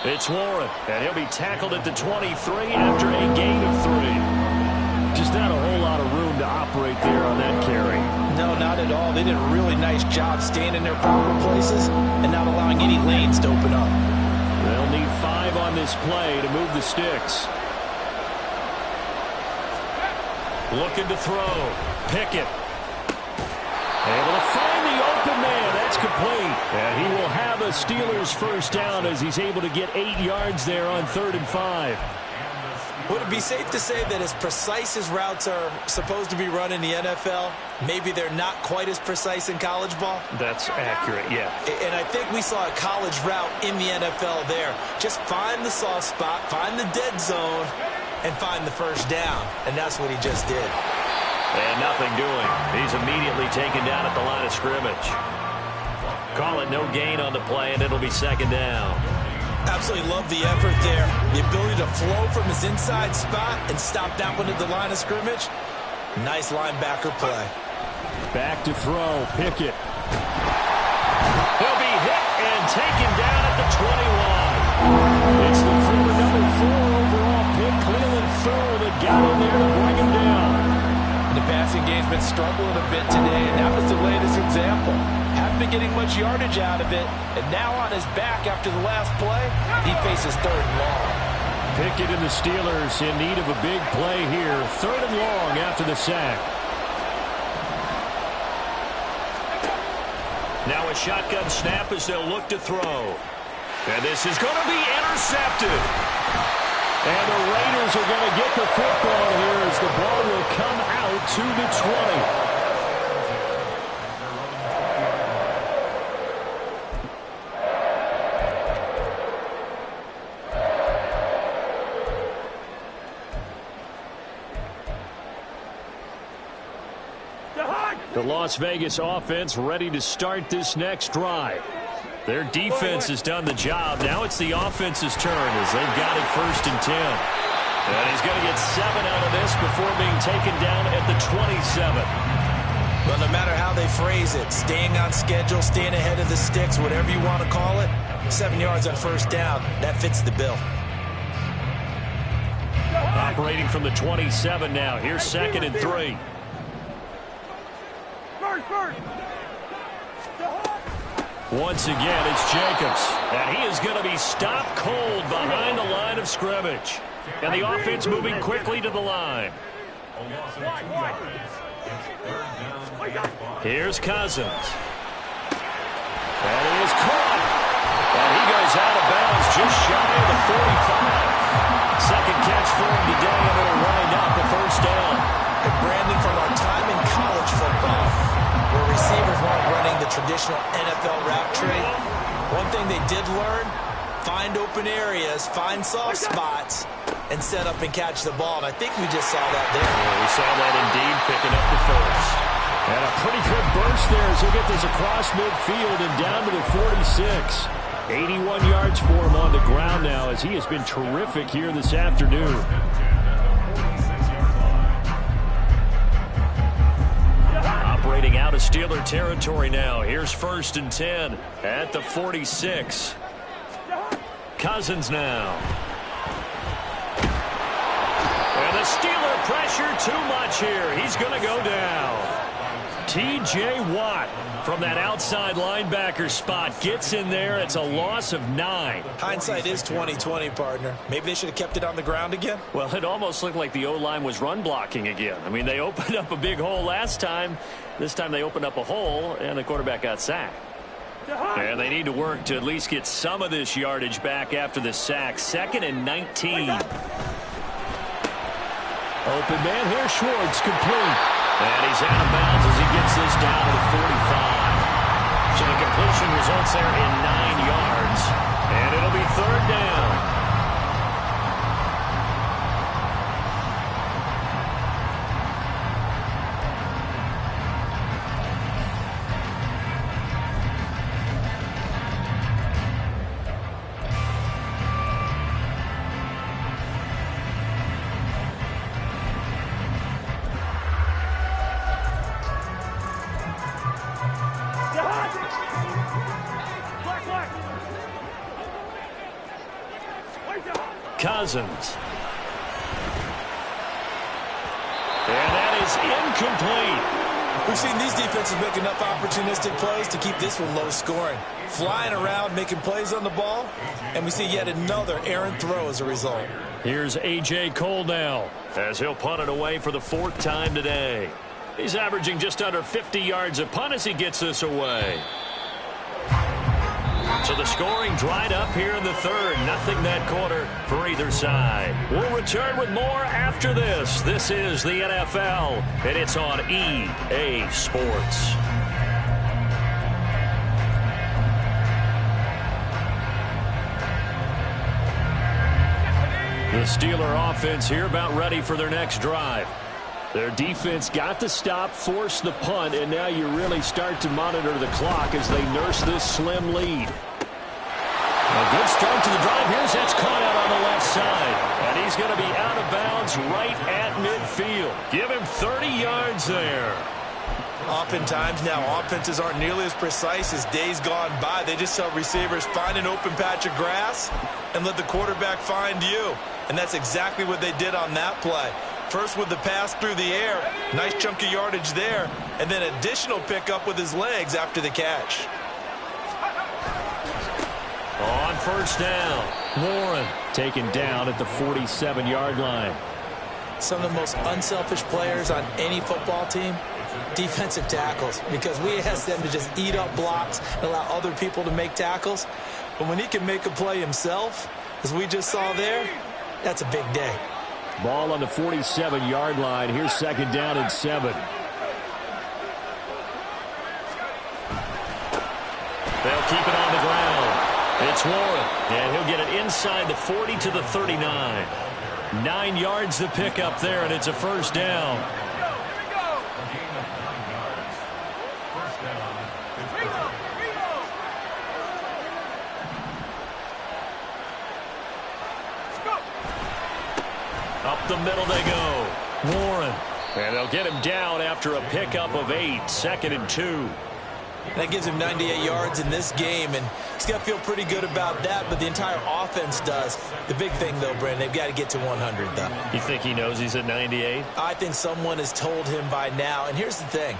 It's Warren, and he'll be tackled at the 23 after a gain of 3. Just not a whole lot of room to operate there on that carry. No, not at all. They did a really nice job staying in their proper places and not allowing any lanes to open up. They'll need 5 on this play to move the sticks. Looking to throw. Pickett. Able to find the open man. That's complete. And he will have a Steelers first down as he's able to get 8 yards there on 3rd and 5. Would it be safe to say that as precise as routes are supposed to be run in the NFL, maybe they're not quite as precise in college ball? That's accurate, yeah. And I think we saw a college route in the NFL there. Just find the soft spot, find the dead zone, and find the first down. And that's what he just did. And nothing doing. He's immediately taken down at the line of scrimmage. Call it no gain on the play, and it'll be 2nd down. Absolutely love the effort there. The ability to flow from his inside spot and stop that one at the line of scrimmage. Nice linebacker play. Back to throw. Pickett. He'll be hit and taken down at the 21. It's the former number 4 overall pick, Cleveland Ferrell, that got in there to bring him down. The passing game's been struggling a bit today, and that was the latest example. Haven't been getting much yardage out of it, and now on his back after the last play, he faces 3rd and long. Pickett and the Steelers in need of a big play here. 3rd and long after the sack. Now a shotgun snap as they'll look to throw. And this is going to be intercepted. And the Raiders are going to get the football here as the ball will come out to the 20. The Las Vegas offense ready to start this next drive. Their defense has done the job. Now it's the offense's turn as they've got it 1st and 10. And he's going to get 7 out of this before being taken down at the 27. Well, no matter how they phrase it, staying on schedule, staying ahead of the sticks, whatever you want to call it, 7 yards on 1st down, that fits the bill. Operating from the 27 now. Here's 2nd and 3. Once again, it's Jacobs. And he is going to be stopped cold behind the line of scrimmage. And the offense moving quickly to the line. Here's Cousins. And he is caught. And he goes out of bounds just shy of the 45. Second catch for him today, and it'll wind up the 1st down. And Brandon, from our time in college football, where receivers weren't running the traditional NFL route tree, one thing they did learn, find open areas, find soft spots, and set up and catch the ball. And I think we just saw that there. Yeah, we saw that indeed, picking up the 1st. And a pretty good burst there as he'll get this across midfield and down to the 46. 81 yards for him on the ground now as he has been terrific here this afternoon. Operating out of Steeler territory now. Here's 1st and 10 at the 46. Cousins now. And the Steeler pressure too much here. He's going to go down. T.J. Watt from that outside linebacker spot gets in there. It's a loss of 9. Hindsight is 20/20, partner. Maybe they should have kept it on the ground again. Well, it almost looked like the O-line was run blocking again. I mean, they opened up a big hole last time. This time they opened up a hole, and the quarterback got sacked. And they need to work to at least get some of this yardage back after the sack. 2nd and 19. Open man here, Schwartz, complete. And he's out of bounds as he gets this down to the 45. So the completion results there in 9 yards. And it'll be 3rd down. Cousins. And that is incomplete. We've seen these defenses make enough opportunistic plays to keep this one low scoring. Flying around, making plays on the ball, and we see yet another errant throw as a result. Here's A.J. Cole now as he'll punt it away for the 4th time today. He's averaging just under 50 yards a punt as he gets this away. So the scoring dried up here in the 3rd. Nothing that quarter for either side. We'll return with more after this. This is the NFL, and it's on EA Sports. The Steeler offense here about ready for their next drive. Their defense got the stop, forced the punt, and now you really start to monitor the clock as they nurse this slim lead. A good start to the drive. Here's that's caught out on the left side. And he's going to be out of bounds right at midfield. Give him 30 yards there. Oftentimes now, offenses aren't nearly as precise as days gone by. They just tell receivers, find an open patch of grass and let the quarterback find you. And that's exactly what they did on that play. First with the pass through the air, nice chunk of yardage there, and then additional pickup with his legs after the catch. On 1st down, Warren taken down at the 47-yard line. some of the most unselfish players on any football team? Defensive tackles, because we ask them to just eat up blocks and allow other people to make tackles. But when he can make a play himself, as we just saw there, that's a big day. Ball on the 47-yard line. Here's second down and 7. They'll keep it on the ground. It's Warren, and he'll get it inside the 40 to the 39. 9 yards to pick up there, and it's a first down. Up the middle they go. Warren. And they'll get him down after a pickup of 8. 2nd and 2. That gives him 98 yards in this game, and he's got to feel pretty good about that, but the entire offense does. The big thing, though, Brandon, they've got to get to 100, though. You think he knows he's at 98? I think someone has told him by now, and here's the thing.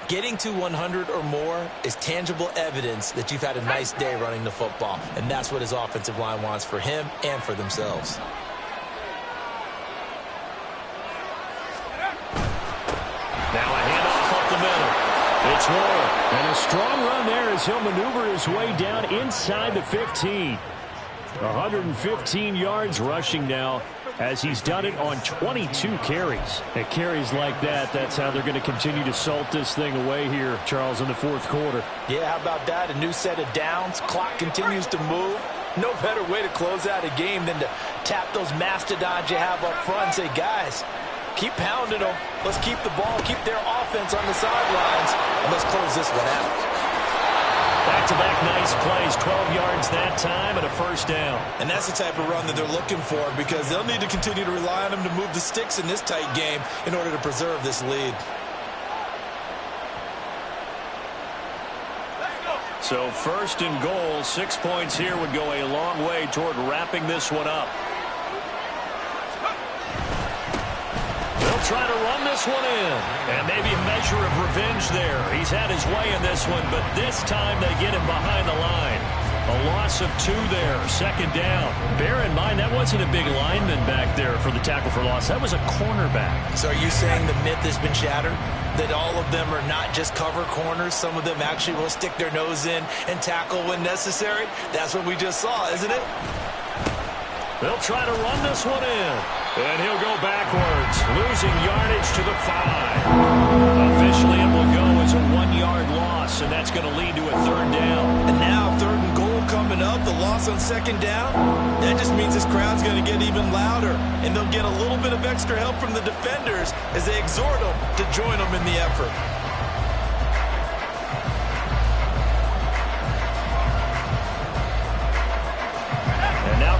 Getting to 100 or more is tangible evidence that you've had a nice day running the football, and that's what his offensive line wants for him and for themselves. Now a handoff up the middle. It's Warren. And a strong run there as he'll maneuver his way down inside the 15. 115 yards rushing now as he's done it on 22 carries. And carries like that, that's how they're going to continue to salt this thing away here, Charles, in the fourth quarter. Yeah, how about that? A new set of downs. Clock continues to move. No better way to close out a game than to tap those mastodons you have up front and say, guys, keep pounding them. Let's keep the ball, keep their offense on the sidelines, and let's close this one out. Back-to-back nice plays, 12 yards that time and a first down. And that's the type of run that they're looking for, because they'll need to continue to rely on him to move the sticks in this tight game in order to preserve this lead. So first and goal, 6 points here would go a long way toward wrapping this one up. They'll try to run this one in. And maybe a measure of revenge there. He's had his way in this one, but this time they get him behind the line. A loss of 2 there, second down. Bear in mind, that wasn't a big lineman back there for the tackle for loss. That was a cornerback. So are you saying the myth has been shattered? That all of them are not just cover corners? Some of them actually will stick their nose in and tackle when necessary? That's what we just saw, isn't it? They'll try to run this one in. And he'll go backwards, losing yardage to the 5. Officially, it will go as a 1-yard loss, and that's going to lead to a third down. And now, third and goal coming up, the loss on second down. That just means this crowd's going to get even louder, and they'll get a little bit of extra help from the defenders as they exhort them to join them in the effort.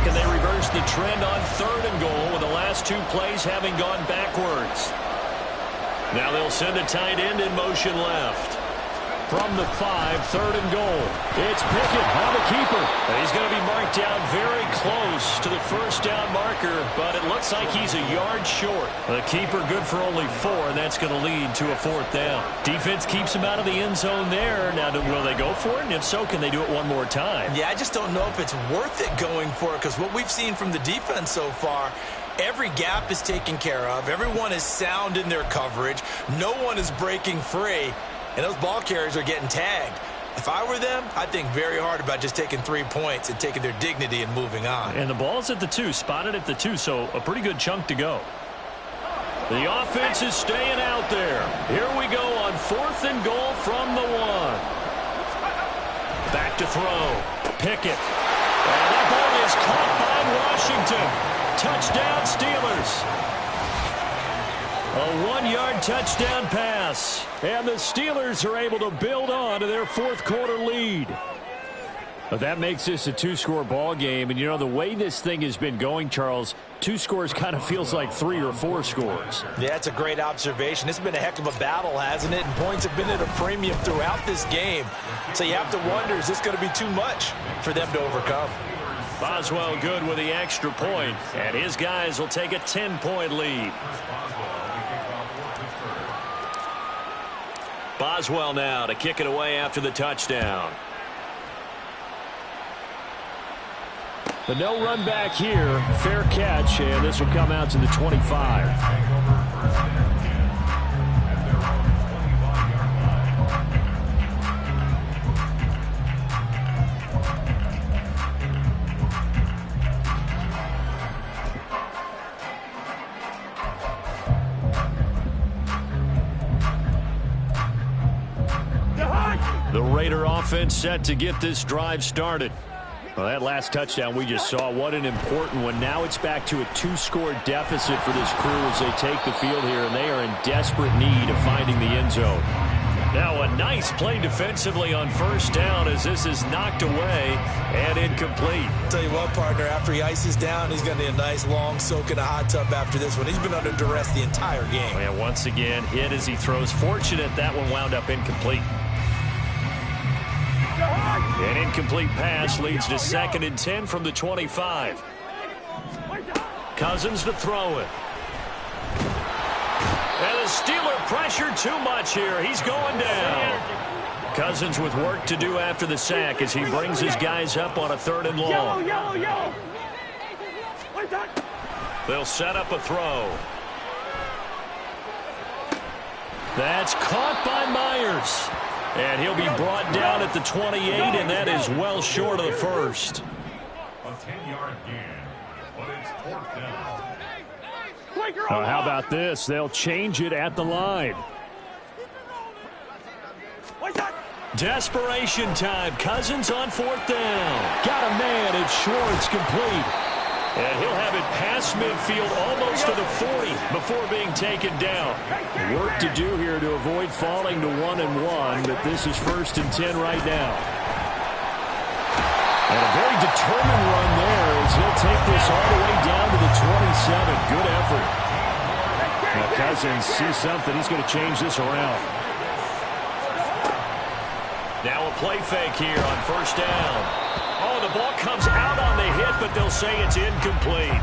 Can they reverse the trend on third and goal with the last 2 plays having gone backwards? Now they'll send a tight end in motion left. From the 5, third and goal. It's Pickett on the keeper. And he's going to be marked down very close to the first down marker, but it looks like he's a yard short. The keeper good for only 4, and that's going to lead to a fourth down. Defense keeps him out of the end zone there. Now, will they go for it? And if so, can they do it one more time? Yeah, I just don't know if it's worth it going for it, because what we've seen from the defense so far, every gap is taken care of. Everyone is sound in their coverage. No one is breaking free. And those ball carriers are getting tagged. If I were them, I'd think very hard about just taking 3 points and taking their dignity and moving on. And the ball's at the 2, spotted at the 2, so a pretty good chunk to go. The offense is staying out there. Here we go on 4th and goal from the 1. Back to throw. Pickett. And that ball is caught by Washington. Touchdown, Steelers. A 1-yard touchdown pass. And the Steelers are able to build on to their fourth quarter lead. But that makes this a 2-score ball game. And, you know, the way this thing has been going, Charles, 2 scores kind of feels like 3 or 4 scores. Yeah, that's a great observation. It's been a heck of a battle, hasn't it? And points have been at a premium throughout this game. So you have to wonder, is this going to be too much for them to overcome? Boswell good with the extra point. And his guys will take a 10-point lead. Boswell now to kick it away after the touchdown. The no run back here. Fair catch, and this will come out to the 25. The Raider offense set to get this drive started. Well, that last touchdown we just saw, what an important one. Now it's back to a 2-score deficit for this crew as they take the field here, and they are in desperate need of finding the end zone. Now a nice play defensively on first down as this is knocked away and incomplete. Tell you what, partner, after he ices down, he's going to need a nice long soak in a hot tub after this one. He's been under duress the entire game. And once again, hit as he throws. Fortunate that one wound up incomplete. An incomplete pass leads to 2nd and 10 from the 25. Cousins to throw it. And the Steeler pressure too much here. He's going down. Cousins with work to do after the sack as he brings his guys up on a 3rd and long. They'll set up a throw. That's caught by Myers. And he'll be brought down at the 28, and that is well short of the first. A 10-yard gain, but it's 4th down. How about this? They'll change it at the line. Desperation time. Cousins on 4th down. Got a man. It's short. It's complete. And he'll have it past midfield almost to the 40 before being taken down. Work to do here to avoid falling to 1-1, but this is 1st and 10 right now. And a very determined run there as he'll take this all the way down to the 27. Good effort. Now Cousins sees something. He's going to change this around. Now a play fake here on 1st down. Oh, the ball comes out on the hit, but they'll say it's incomplete.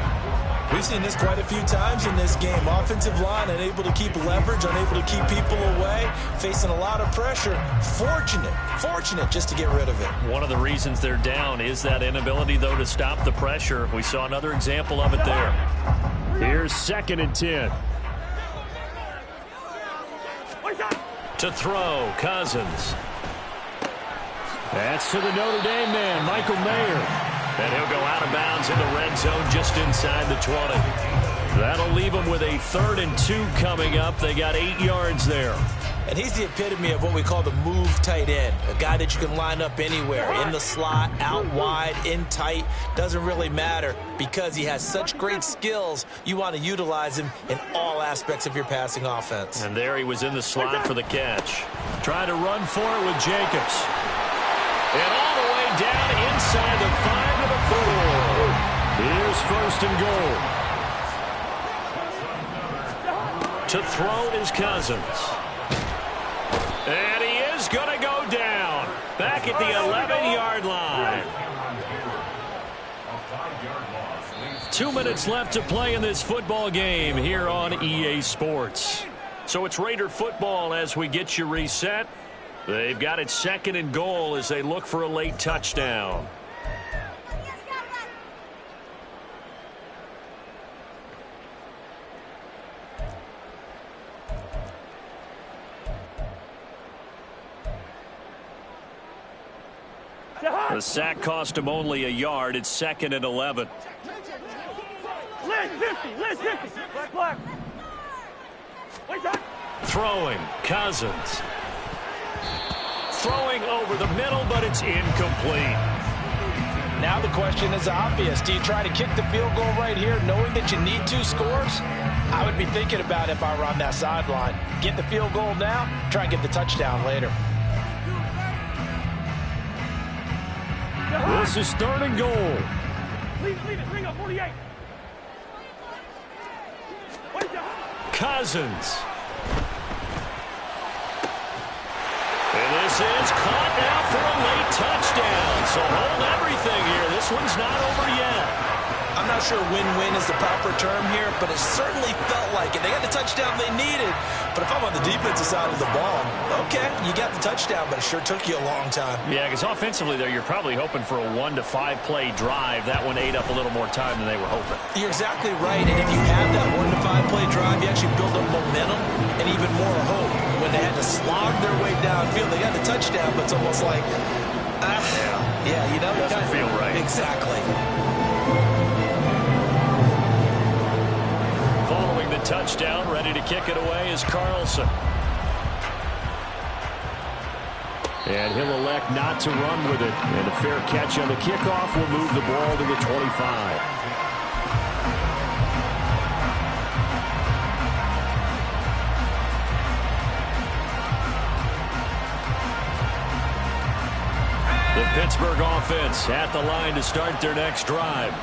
We've seen this quite a few times in this game. Offensive line unable to keep leverage, unable to keep people away, facing a lot of pressure. Fortunate just to get rid of it. One of the reasons they're down is that inability, though, to stop the pressure. We saw another example of it there. Here's 2nd and 10. To throw, Cousins. That's to the Notre Dame man, Michael Mayer. And he'll go out of bounds in the red zone just inside the 20. That'll leave them with a 3rd and 2 coming up. They got 8 yards there. And he's the epitome of what we call the move tight end, a guy that you can line up anywhere, in the slot, out wide, in tight, doesn't really matter because he has such great skills. You want to utilize him in all aspects of your passing offense. And there he was in the slot for the catch. Trying to run for it with Jacobs. And all the way down inside the 5 to the 4. Here's 1st and goal. To throw is Cousins. And he is going to go down. Back at the 11-yard line. 2 minutes left to play in this football game here on EA Sports. So it's Raider football as we get you reset. They've got it 2nd and goal as they look for a late touchdown. The sack cost him only a yard. It's 2nd and 11. Black. Throwing, Cousins. Throwing over the middle, but it's incomplete. Now the question is obvious. Do you try to kick the field goal right here knowing that you need 2 scores? I would be thinking about if I were on that sideline. Get the field goal now, try and get the touchdown later. This is 3rd and goal. Leave it. Bring up 48. Cousins. And this is caught now for a late touchdown. So hold everything here. This one's not over yet. I'm not not sure win-win is the proper term here, but it certainly felt like it. They got the touchdown they needed, but if I'm on the defensive side of the ball, okay, you got the touchdown, but it sure took you a long time. Yeah, because offensively there, you're probably hoping for a 1 to 5 play drive. That one ate up a little more time than they were hoping. You're exactly right, and if you have that 1 to 5 play drive, you actually build up momentum and even more hope. When they had to slog their way downfield, they got the touchdown, but it's almost like, yeah, you know, doesn't feel right. Exactly. Following the touchdown, ready to kick it away is Carlson. And he'll elect not to run with it. And a fair catch on the kickoff will move the ball to the 25. The Pittsburgh offense at the line to start their next drive.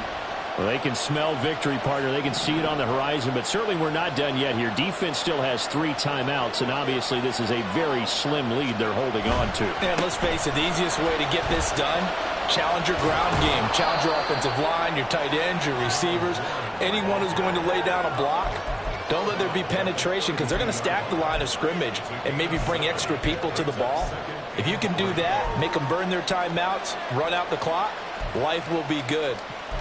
Well, they can smell victory, partner. They can see it on the horizon, but certainly we're not done yet here. Defense still has 3 timeouts, and obviously this is a very slim lead they're holding on to. And let's face it, the easiest way to get this done, challenge your ground game. Challenge your offensive line, your tight ends, your receivers, anyone who's going to lay down a block. Don't let there be penetration because they're going to stack the line of scrimmage and maybe bring extra people to the ball. If you can do that, make them burn their timeouts, run out the clock, life will be good.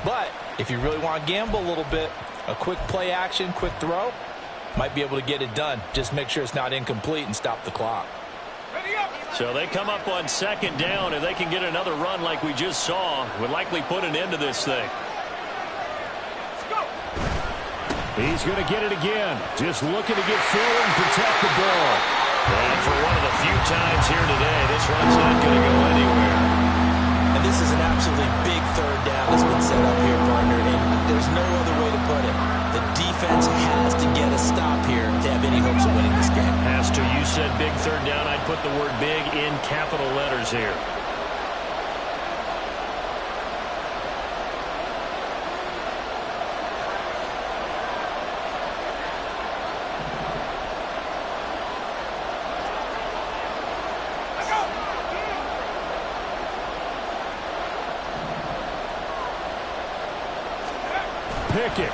But if you really want to gamble a little bit, a quick play action, quick throw, might be able to get it done. Just make sure it's not incomplete and stop the clock. So they come up on 2nd down. If they can get another run like we just saw, would likely put an end to this thing. He's going to get it again. Just looking to get forward and protect the ball. And for one of the few times here today, this run's not going to go anywhere. And this is an absolutely big 3rd down that's been set up here, partner, and there's no other way to put it. The defense has to get a stop here to have any hopes of winning this game. Has to. You said big 3rd down. I'd put the word big in capital letters here. Pickett.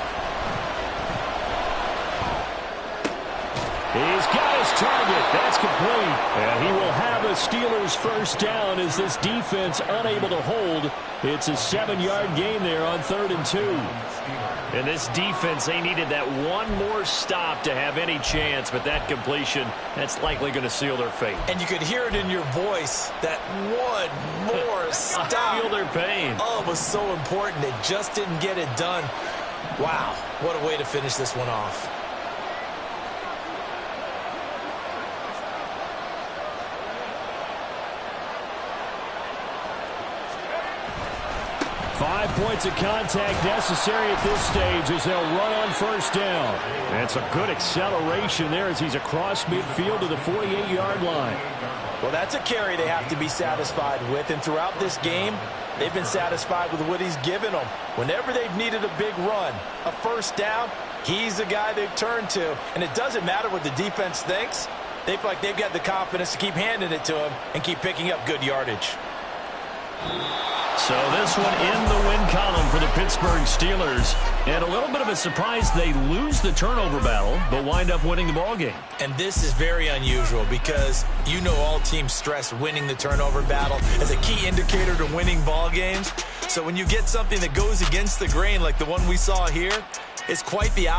He's got his target. That's complete. And he will have a Steelers 1st down as this defense unable to hold. It's a 7-yard gain there on 3rd and 2. And this defense, they needed that one more stop to have any chance, but that completion, that's likely going to seal their fate. And you could hear it in your voice, that one more stop. I feel their pain. Oh, it was so important. They just didn't get it done. Wow, what a way to finish this one off. Five points of contact necessary at this stage as they'll run on 1st down. That's a good acceleration there as he's across midfield to the 48-yard line. Well, that's a carry they have to be satisfied with, and throughout this game, they've been satisfied with what he's given them. Whenever they've needed a big run, a 1st down, he's the guy they've turned to. And it doesn't matter what the defense thinks. They feel like they've got the confidence to keep handing it to him and keep picking up good yardage. So this one in the win column for the Pittsburgh Steelers. And a little bit of a surprise, they lose the turnover battle, but wind up winning the ballgame. And this is very unusual because you know all teams stress winning the turnover battle as a key indicator to winning ball games. So when you get something that goes against the grain like the one we saw here, it's quite the opposite.